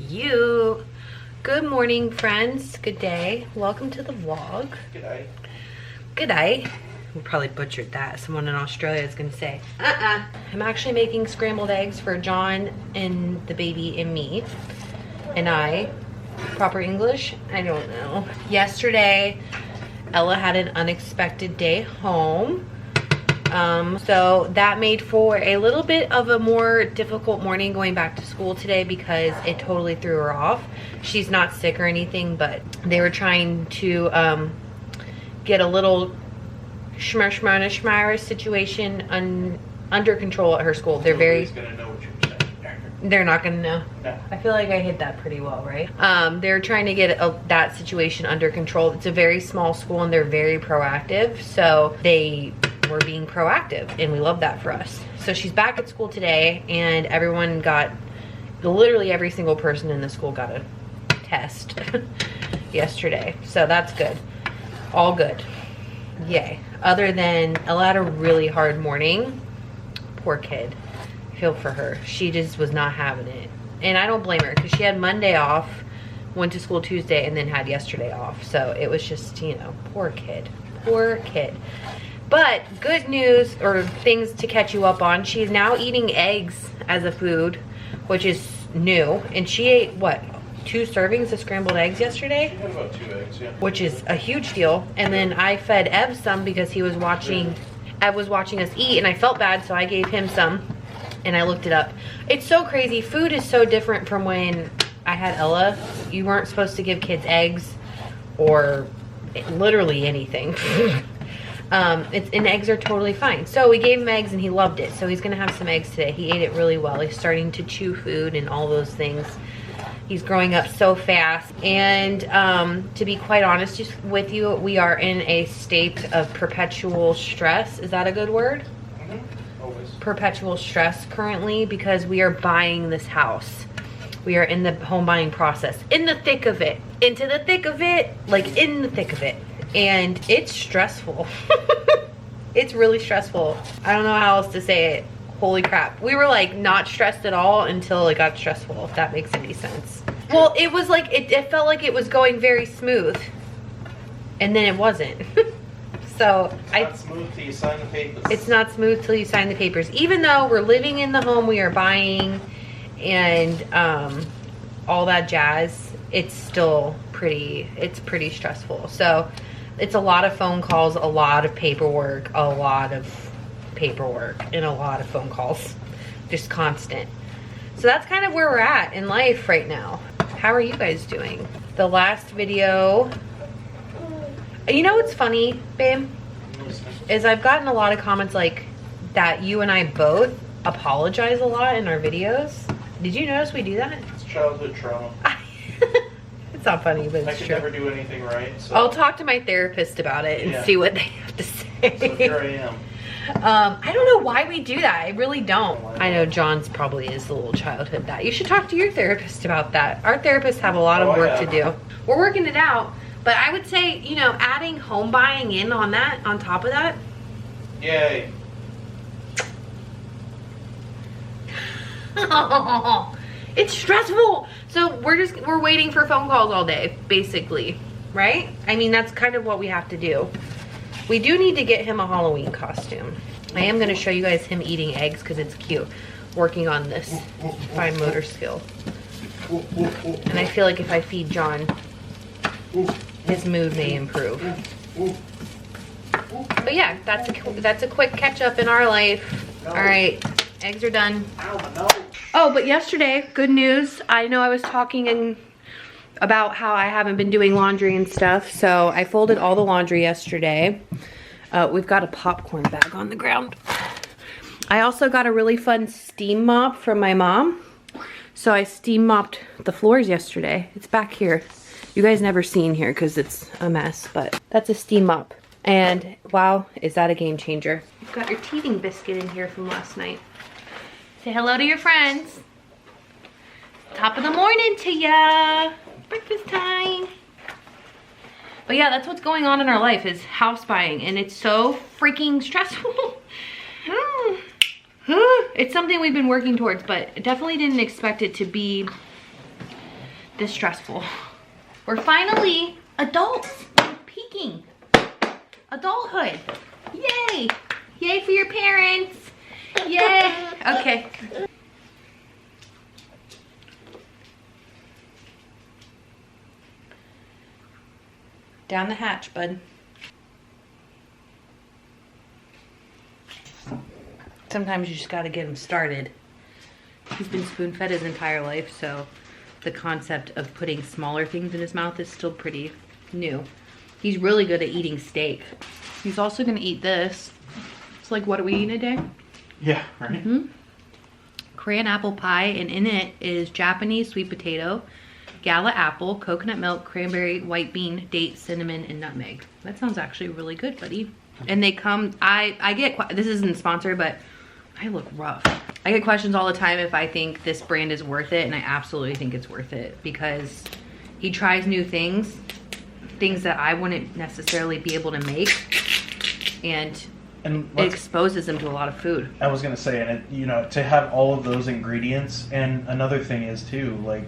You. Good morning, friends. Good day. Welcome to the vlog. G'day. G'day. We probably butchered that. Someone in Australia is gonna say, I'm actually making scrambled eggs for John and the baby and me. And I. Proper English? I don't know. Yesterday, Ella had an unexpected day home. So that made for a little bit of a more difficult morning going back to school today because it totally threw her off. She's not sick or anything, but they were trying to get a little schmar situation under control at her school. They're Nobody's gonna know what you're saying. They're not gonna know. No. I feel like I hit that pretty well, right? They're trying to get that situation under control. It's a very small school and they're very proactive. So they were being proactive and we love that for us. So she's back at school today and everyone got, literally every single person in the school got a test yesterday. So that's good. All good. Yay. Other than Ella had a really hard morning. Poor kid. I feel for her. She just was not having it. And I don't blame her because she had Monday off, went to school Tuesday, and then had yesterday off. So it was just, you know, poor kid. Poor kid. But good news, or things to catch you up on, she's now eating eggs as a food, which is new. And she ate, what, 2 servings of scrambled eggs yesterday? She had about 2 eggs, yeah. Which is a huge deal. And then I fed Ev some because he was watching, Ev was watching us eat, and I felt bad, so I gave him some. And I looked it up. It's so crazy. Food is so different from when I had Ella. You weren't supposed to give kids eggs or literally anything. And eggs are totally fine. So we gave him eggs and he loved it. So he's gonna have some eggs today. He ate it really well. He's starting to chew food and all those things. He's growing up so fast. And to be quite honest with you, we are in a state of perpetual stress. Is that a good word? Mm-hmm. Always. Perpetual stress currently because we are buying this house. We are in the home buying process. In the thick of it. Into the thick of it. Like in the thick of it. And it's stressful. It's really stressful. I don't know how else to say it. Holy crap. We were like not stressed at all until it got stressful, if that makes any sense. Well, it was like, it felt like it was going very smooth. And then it wasn't. So it's not smooth till you sign the papers. It's not smooth till you sign the papers. Even though we're living in the home we are buying and all that jazz, it's still pretty stressful. So it's a lot of phone calls, a lot of paperwork, and a lot of phone calls. Just constant. So that's kind of where we're at in life right now. How are you guys doing? The last video, you know what's funny, babe? Is I've gotten a lot of comments like that you and I both apologize a lot in our videos. Did you notice we do that? It's childhood trauma. It's not funny, but it's true. I could never do anything right. So. I'll talk to my therapist about it and see what they have to say. So here I am. I don't know why we do that. I really don't. I know John's probably is a little childhood that. You should talk to your therapist about that. Our therapists have a lot of work to do. We're working it out. But I would say, you know, adding home buying in on that, on top of that. Yay. It's stressful. So we're waiting for phone calls all day, basically, right? I mean, that's kind of what we have to do. We do need to get him a Halloween costume. I am going to show you guys him eating eggs because it's cute. Working on this fine motor skill. And I feel like if I feed John, his mood may improve. But yeah, that's a quick catch up in our life. All right, eggs are done. Oh, but yesterday, good news. I know I was talking about how I haven't been doing laundry and stuff, so I folded all the laundry yesterday. We've got a popcorn bag on the ground. I also got a really fun steam mop from my mom. So I steam mopped the floors yesterday. It's back here. You guys never seen here because it's a mess, but that's a steam mop. And wow, is that a game changer. You've got your teething biscuit in here from last night. Say hello to your friends. Top of the morning to ya. Breakfast time. But yeah, that's what's going on in our life is house buying, and it's so freaking stressful. It's something we've been working towards, but definitely didn't expect it to be this stressful. We're finally adults. Peaking. Adulthood. Yay. Yay for your parents. Yay. Okay. Down the hatch, bud. Sometimes you just gotta get him started. He's been spoon-fed his entire life, so the concept of putting smaller things in his mouth is still pretty new. He's really good at eating steak. He's also gonna eat this. It's like, what are we eating today? Yeah, right. Crayon apple pie, and in it is Japanese sweet potato, gala apple, coconut milk, cranberry, white bean, date, cinnamon, and nutmeg. That sounds actually really good, buddy. And they come, I get, this isn't sponsored, but I look rough. I get questions all the time if I think this brand is worth it, and I absolutely think it's worth it because he tries new things that I wouldn't necessarily be able to make, and it exposes them to a lot of food. I was gonna say, and it, you know, to have all of those ingredients, and another thing is too, like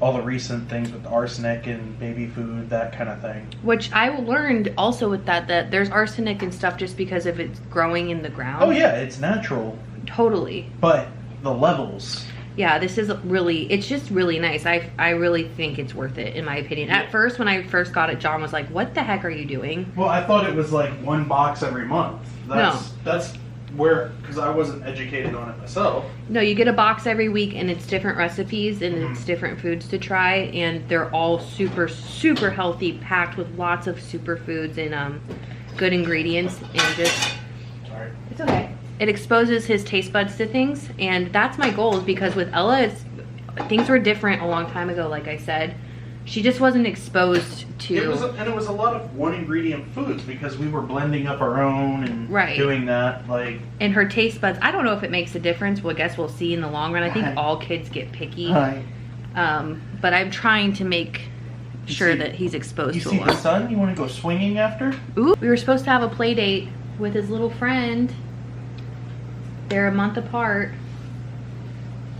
all the recent things with arsenic and baby food, that kind of thing. Which I learned also with that there's arsenic and stuff just because of it's growing in the ground. Oh yeah, it's natural. Totally. But the levels. Yeah, this is really, it's just really nice. I really think it's worth it, in my opinion. At first, when I first got it, John was like, what the heck are you doing? Well, I thought it was like one box every month. That's where, because I wasn't educated on it myself. No, you get a box every week, and it's different recipes, and it's different foods to try, and they're all super, super healthy, packed with lots of superfoods and good ingredients, and just, Sorry. It's okay. It exposes his taste buds to things, and that's my goal, is because with Ella, things were different a long time ago, like I said. She just wasn't exposed to... It was a lot of one ingredient foods because we were blending up our own and doing that, like... And her taste buds, I don't know if it makes a difference. Well, I guess we'll see in the long run. I think all kids get picky. But I'm trying to make sure that he's exposed to a lot. You see the sun? You want to go swinging after? Ooh, we were supposed to have a play date with his little friend. They're a month apart.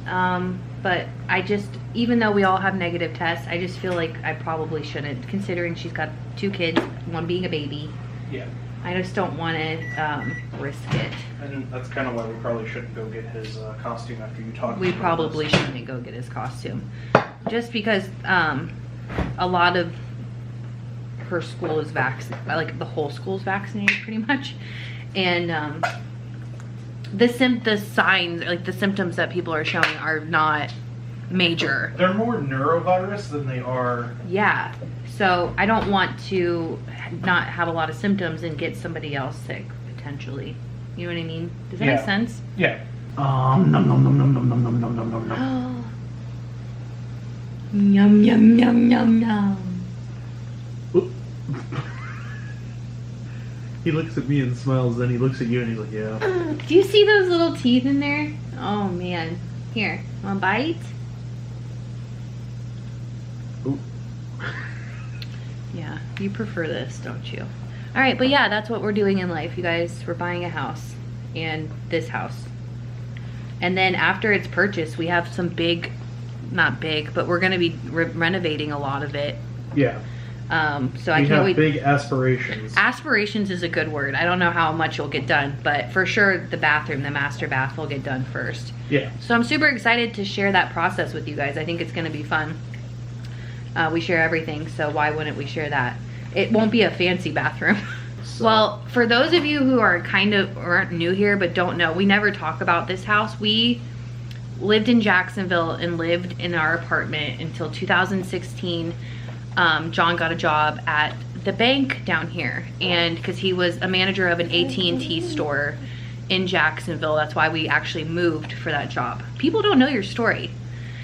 But I just, even though we all have negative tests, I just feel like I probably shouldn't, considering she's got 2 kids, one being a baby. Yeah. I just don't want to risk it. And that's kind of why we probably shouldn't go get his costume after you talk. We probably shouldn't go get his costume. Just because a lot of her school is vaccinated, like the whole school is vaccinated pretty much. And the signs, like the symptoms that people are showing are not major. They're more neurovirus than they are. Yeah. So I don't want to not have a lot of symptoms and get somebody else sick potentially. You know what I mean? Does that make sense? Yeah. Nom nom nom nom nom nom nom nom nom nom nom. Yum yum yum yum yum. He looks at me and smiles, then he looks at you and he's like, yeah. Do you see those little teeth in there? Oh man. Here, wanna bite? Ooh. Yeah, you prefer this, don't you? Alright, but yeah, that's what we're doing in life, you guys. We're buying a house. And this house. And then after it's purchased, we have some big, not big, but we're gonna be renovating a lot of it. Yeah. So I can't wait. Big aspirations. Aspirations is a good word. I don't know how much will get done, but for sure the bathroom, the master bath, will get done first. Yeah. So I'm super excited to share that process with you guys. I think it's going to be fun. We share everything, so why wouldn't we share that? It won't be a fancy bathroom. So. Well, for those of you who are aren't new here but don't know, we never talk about this house. We lived in Jacksonville and lived in our apartment until 2016. John got a job at the bank down here, and because he was a manager of an AT&T store in Jacksonville, that's why we actually moved for that job. People don't know your story.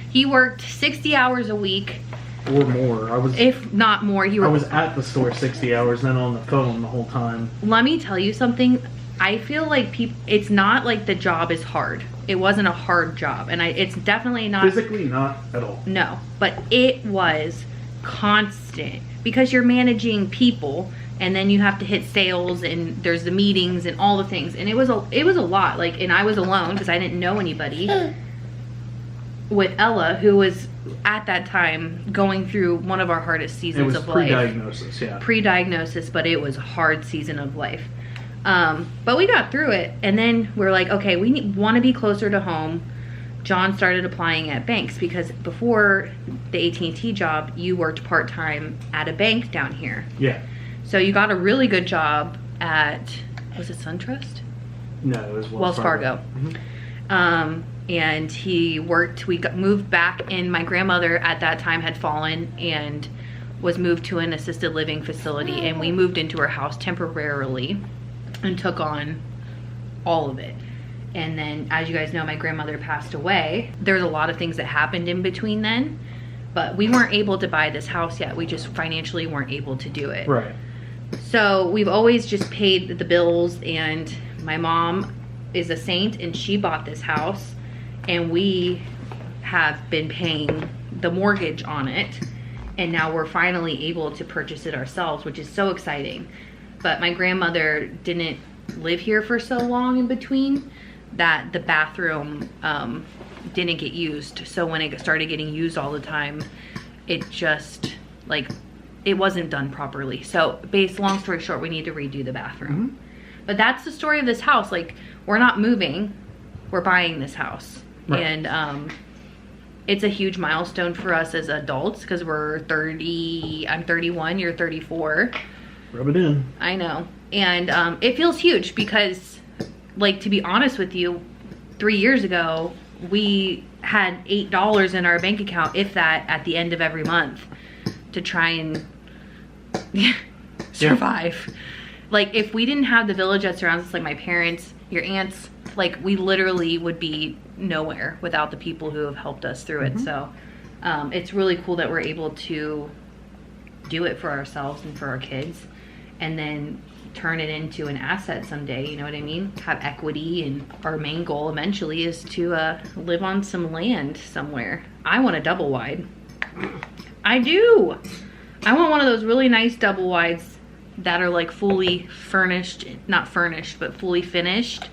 He worked 60 hours a week or more. If not more. I was at the store 60 hours, then on the phone the whole time. Let me tell you something. I feel like it's not like the job is hard. It wasn't a hard job, and it's definitely not physically, not at all. No, but it was constant because you're managing people, and then you have to hit sales, and there's the meetings and all the things, and it was a lot. Like, and I was alone because I didn't know anybody. with Ella, who was at that time going through one of our hardest seasons of life. Pre-diagnosis, yeah. Pre-diagnosis, but it was a hard season of life. But we got through it, and then we're like, okay, we want to be closer to home. John started applying at banks, because before the AT&T job, you worked part-time at a bank down here. Yeah. So you got a really good job at, was it SunTrust? No, it was Wells Fargo. Mm-hmm. And he worked, moved back, and my grandmother at that time had fallen and was moved to an assisted living facility, and we moved into her house temporarily and took on all of it. And then, as you guys know, my grandmother passed away. There's a lot of things that happened in between then, but we weren't able to buy this house yet. We just financially weren't able to do it. Right. So we've always just paid the bills, and my mom is a saint, and she bought this house, and we have been paying the mortgage on it, and now we're finally able to purchase it ourselves, which is so exciting. But my grandmother didn't live here for so long in between that the bathroom didn't get used. So when it started getting used all the time, it just, like, it wasn't done properly. So long story short, we need to redo the bathroom. Mm-hmm. But that's the story of this house. Like, we're not moving, we're buying this house. Right. And it's a huge milestone for us as adults, because we're 30, I'm 31, you're 34. Rub it in. I know. And it feels huge because, like, to be honest with you, 3 years ago, we had $8 in our bank account, if that, at the end of every month to try and survive. Yeah. Like, if we didn't have the village that surrounds us, like my parents, your aunts, like, we literally would be nowhere without the people who have helped us through it. So it's really cool that we're able to do it for ourselves and for our kids, and then turn it into an asset someday, you know what I mean? Have equity, and our main goal eventually is to live on some land somewhere. I want a double wide. I do. I want one of those really nice double wides that are like fully furnished, not furnished, but fully finished.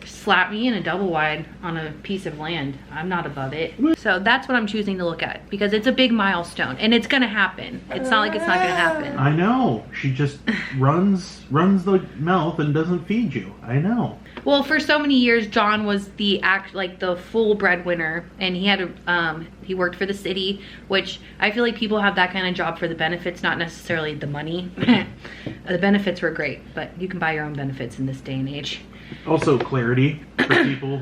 Slap me in a double wide on a piece of land. I'm not above it. So that's what I'm choosing to look at, because it's a big milestone, and it's gonna happen. It's not like it's not gonna happen. I know. She just runs the mouth and doesn't feed you. I know. Well, for so many years, John was the full breadwinner, and he had he worked for the city, which I feel like people have that kind of job for the benefits, not necessarily the money. The benefits were great, but you can buy your own benefits in this day and age. Also, clarity for people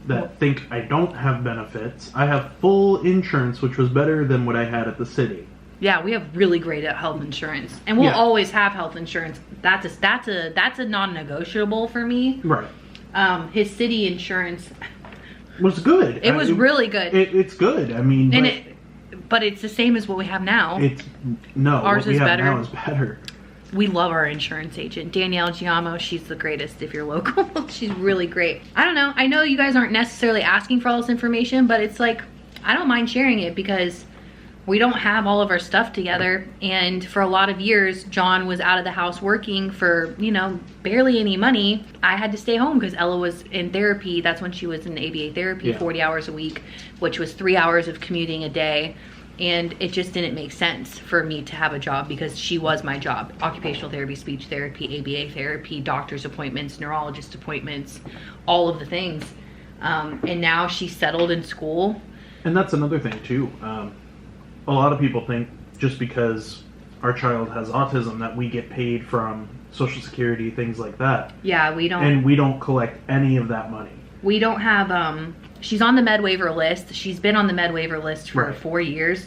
that think I don't have benefits. I have full insurance, which was better than what I had at the city. Yeah, we have really great health insurance, and we'll always have health insurance. That's a non-negotiable for me. Right. His city insurance was good. It was really good. It's good. I mean, but it's the same as what we have now. Ours what we have better. Now is better. We love our insurance agent, Danielle Giamo. She's the greatest if you're local. She's really great. I don't know. I know you guys aren't necessarily asking for all this information, but it's like, I don't mind sharing it, because we don't have all of our stuff together. And for a lot of years, John was out of the house working for, barely any money. I had to stay home because Ella was in therapy. That's when she was in ABA therapy, 40 hours a week, which was 3 hours of commuting a day. And it just didn't make sense for me to have a job, because she was my job. Occupational therapy, speech therapy, ABA therapy, doctor's appointments, neurologist appointments, all of the things. And now she's settled in school. And that's another thing too. A lot of people think just because our child has autism that we get paid from Social Security, things like that. Yeah, we don't. And we don't collect any of that money. We don't have, she's on the med waiver list. She's been on the med waiver list for 4 years.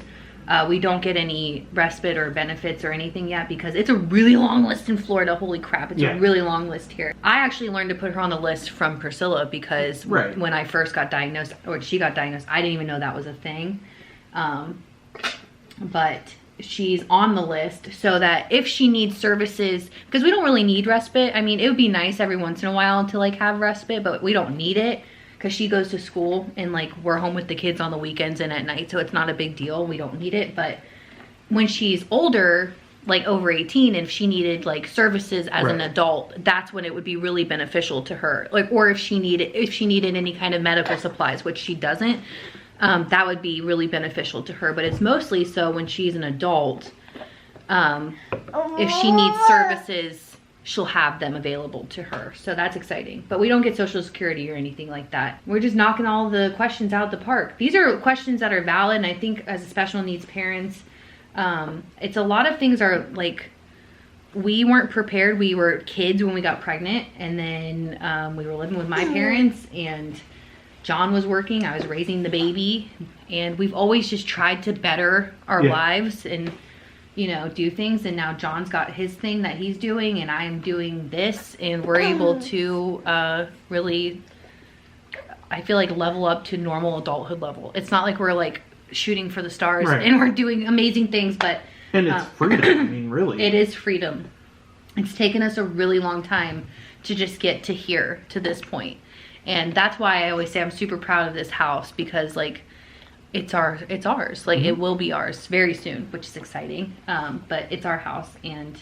We don't get any respite or benefits or anything yet, because it's a really long list in Florida. Holy crap, it's a really long list here. I actually learned to put her on the list from Priscilla, because when I first got diagnosed, or she got diagnosed, I didn't even know that was a thing. But she's on the list so that if she needs services, because we don't really need respite. I mean, it would be nice every once in a while to like have respite, but we don't need it, because she goes to school, and like we're home with the kids on the weekends and at night, so it's not a big deal. We don't need it. But when she's older, like over 18, and if she needed like services as an adult, that's when it would be really beneficial to her. Like, or if she needed any kind of medical supplies, which she doesn't. that would be really beneficial to her. But it's mostly so when she's an adult, if she needs services, she'll have them available to her. So that's exciting. But we don't get Social Security or anything like that. We're just knocking all the questions out the park. These are questions that are valid, and I think as special needs parents, it's a lot of things are like, we weren't prepared. We were kids when we got pregnant, and then we were living with my parents, and John was working. I was raising the baby, and we've always just tried to better our lives and, you know, do things. And now John's got his thing that he's doing, and I'm doing this, and we're able to really, I feel like, level up to normal adulthood level. It's not like we're like shooting for the stars and we're doing amazing things, but and it's freedom. I mean, really, it is freedom. It's taken us a really long time to just get to here, to this point. And that's why I always say I'm super proud of this house, because like, it's ours. Like, it will be ours very soon, which is exciting. But it's our house, and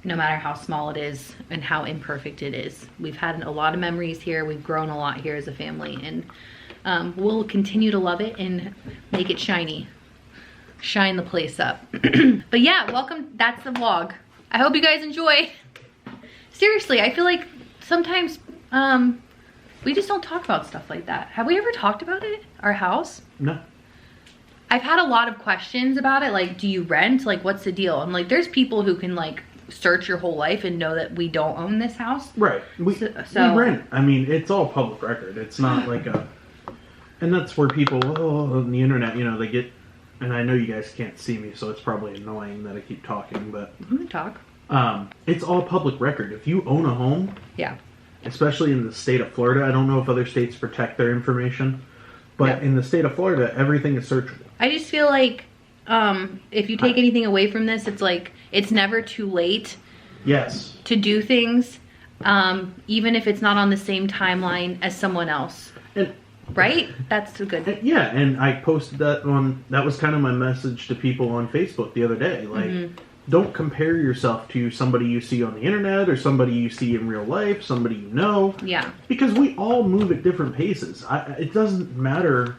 no matter how small it is and how imperfect it is, we've had a lot of memories here. We've grown a lot here as a family, and we'll continue to love it and make it shiny. Shine the place up. But yeah, welcome. That's the vlog. I hope you guys enjoy. Seriously, I feel like sometimes we just don't talk about stuff like that. Have we ever talked about it? Our house? No. I've had a lot of questions about it. Like, do you rent? Like, what's the deal? I'm like, there's people who can like search your whole life and know that we don't own this house. Right. We rent. I mean, it's all public record. It's not like a, and that's where people, on the internet, you know, they get, and I know you guys can't see me, so it's probably annoying that I keep talking, but. You can talk. It's all public record. If you own a home. Yeah. Especially in the state of Florida. I don't know if other states protect their information, but in the state of Florida, everything is searchable. I just feel like if you take anything away from this, it's like, it's never too late to do things, even if it's not on the same timeline as someone else. Right? That's a good. Yeah, and I posted that that was kind of my message to people on Facebook the other day. Like, don't compare yourself to somebody you see on the internet or somebody you see in real life, somebody you know. Yeah. Because we all move at different paces. It doesn't matter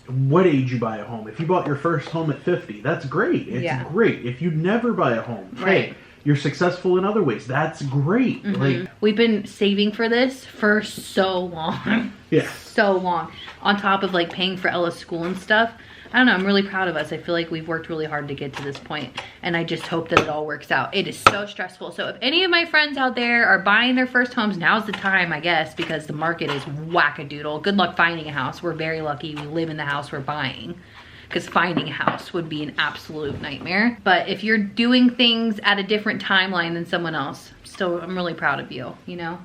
what age you buy a home. If you bought your first home at 50, that's great. It's great. If you never buy a home, hey, you're successful in other ways. That's great. Like, we've been saving for this for so long. Yeah. So long. On top of like paying for Ella's school and stuff. I don't know, I'm really proud of us. I feel like we've worked really hard to get to this point, and I just hope that it all works out. It is so stressful. So if any of my friends out there are buying their first homes, now's the time, I guess, because the market is wackadoodle. Good luck finding a house. We're very lucky we live in the house we're buying, because finding a house would be an absolute nightmare. But if you're doing things at a different timeline than someone else, I'm really proud of you, you know?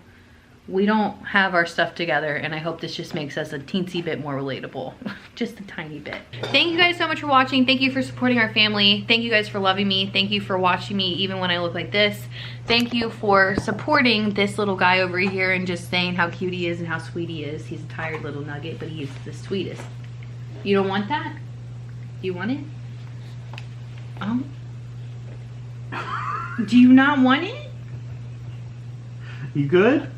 We don't have our stuff together, and I hope this just makes us a teensy bit more relatable. Just a tiny bit. Thank you guys so much for watching. Thank you for supporting our family. Thank you guys for loving me. Thank you for watching me even when I look like this. Thank you for supporting this little guy over here and just saying how cute he is and how sweet he is. He's a tired little nugget, but he's the sweetest. You don't want that? You want it? Do you not want it? You good?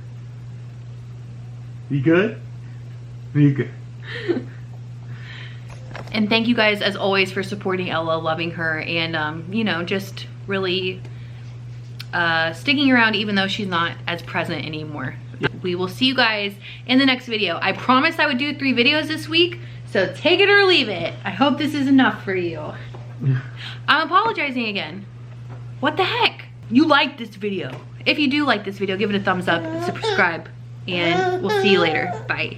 You good? You good? And thank you guys, as always, for supporting Ella, loving her, and, you know, just really sticking around even though she's not as present anymore. We will see you guys in the next video. I promised I would do 3 videos this week, so take it or leave it. I hope this is enough for you. I'm apologizing again. What the heck? You liked this video. If you do like this video, give it a thumbs up, subscribe, and we'll see you later. Bye.